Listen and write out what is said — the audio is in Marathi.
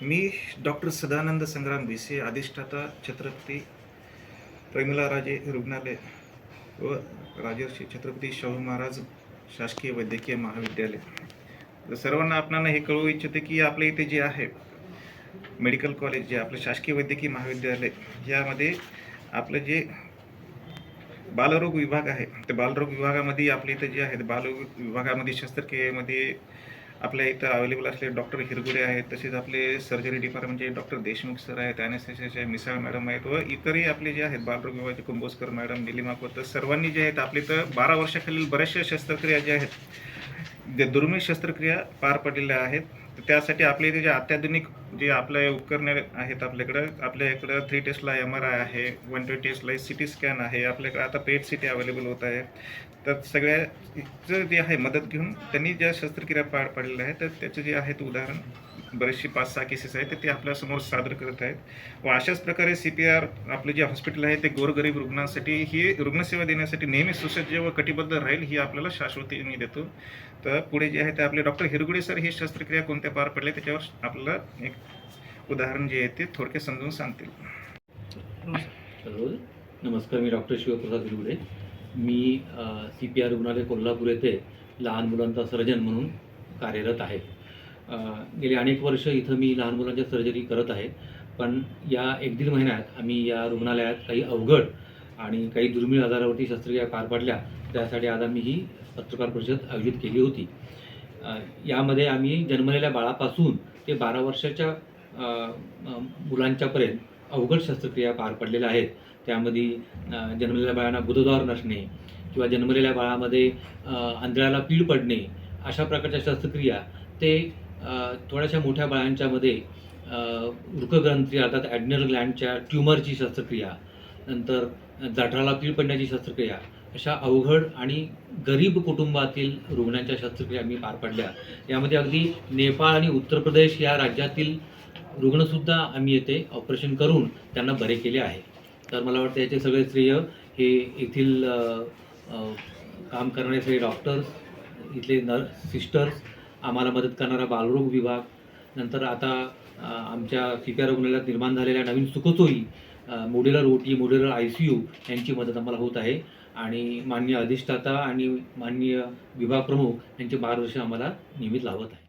मी डॉक्टर सदानंद संग्राम भिसे, अधिष्ठाता छत्रपती प्रमिलाराजे रुग्णालय व राजर्षी छत्रपती शाहू महाराज शासकीय वैद्यकीय महाविद्यालय. तर सर्वांना आपणाला हे कळवू इच्छिते की आपल्या इथे जे आहे मेडिकल कॉलेज, जे आपलं शासकीय वैद्यकीय महाविद्यालय, यामध्ये आपलं जे बालरोग विभाग आहे, ते बालरोग विभागामध्ये आपल्या इथं जे आहे बालरोग विभागामध्ये शस्त्रक्रियेमध्ये आपल्या इथं अवेलेबल असलेले डॉक्टर हिरगुडे आहेत, तसेच आपले सर्जरी डिपार्टमेंटचे डॉक्टर देशमुख सर आहेत, ॲनेस्थेशियाचे मिसाळ मॅडम आहेत व इतरही आपले जे आहेत बालरोग विभागाचे कुंभोजकर मॅडम, निलिमा कोतर, सर्वांनी जे आहेत आपले इथं 12 वर्षाखालील बऱ्याचशा शस्त्रक्रिया ज्या आहेत, जे दुर्मिळ शस्त्रक्रिया पार पडलेल्या आहेत. तर त्यासाठी आपल्या इथे जे अत्याधुनिक जे आपले उपकरणे आहेत आपल्याकडं 3 टेस्टला MRI आहे, 120 टेस्टला CT स्कॅन आहे, आपल्याकडे आता पेट CT अवेलेबल होत आहे. तर सगळ्याचं जे आहे मदत घेऊन त्यांनी ज्या शस्त्रक्रिया पार पाडलेल्या आहेत, तर त्याचे जे आहे ते उदाहरण बरेचसे 5-6 केसेस आहेत ते आपल्यासमोर सादर करत आहेत. व अशाच प्रकारे CPR आपलं जे हॉस्पिटल आहे ते गोरगरीब रुग्णांसाठी ही रुग्णसेवा देण्यासाठी नेहमी सुसज्ज व कटिबद्ध राहील, ही आपल्याला शाश्वती मी देतो. तर पुढे जे आहे ते आपले डॉक्टर हिरगुडे सर ही शस्त्रक्रिया कोणत्या पार पडल्या त्याच्यावर आपल्याला एक उदाहरण जे आहे ते थोडक्यात समजून सांगतील. नमस्कार, मी डॉक्टर शिवप्रसाद हिरगुडे. मी CPR रुग्णालय कोल्हापूर येथे लहान मुलांचा सर्जन म्हणून कार्यरत आहे. गेली अनेक वर्ष इथं मी लहान मुलांच्या सर्जरी करत आहे. पण या 1-1.5 महिन्यात आम्ही या रुग्णालयात काही अवघड आणि काही दुर्मिळ आजारावरती शस्त्रक्रिया पार पाडल्या. त्यासाठी आज आम्ही ही पत्रकार परिषद आयोजित केली होती. यामध्ये आम्ही जन्मलेल्या बाळापासून ते 12 वर्षाच्या मुलांच्यापर्यंत अवघड शस्त्रक्रिया पार पडलेल्या आहेत. त्यामध्ये जन्मलेल्या बाळांना गुदद्वार नसणे किंवा जन्मलेल्या बाळामध्ये आंधळ्याला पीळ पडणे, अशा प्रकारच्या शस्त्रक्रिया ते थोड्याशा मोठ्या बाळांच्यामध्ये वृकग्रंथी अर्थात ॲड्रिनल ग्लँडच्या ट्यूमरची शस्त्रक्रिया, नंतर जठराला पीळ पडण्याची शस्त्रक्रिया, अशा अवघड आणि गरीब कुटुंबातील रुग्णांच्या शस्त्रक्रिया मी पार पडल्या. यामध्ये अगदी नेपाळ आणि उत्तर प्रदेश या राज्यातील रुग्णसुद्धा आम्ही येथे ऑपरेशन करून त्यांना बरे केले आहे. तर मला वाटतं याचे सगळे श्रेय हे येथील काम करणारे सगळे डॉक्टर्स, इथले सिस्टर्स, आम्हाला मदत करणारा बालरोग विभाग, नंतर आता आमच्या CPR रुग्णालयात निर्माण झालेल्या नवीन सुखसोयी, मॉड्युलर OT, मॉड्युलर ICU यांची मदत आम्हाला होत आहे. आणि माननीय अधिष्ठाता आणि माननीय विभाग प्रमुख यांचे मार्गदर्शन आम्हाला नियमित लाभत आहे.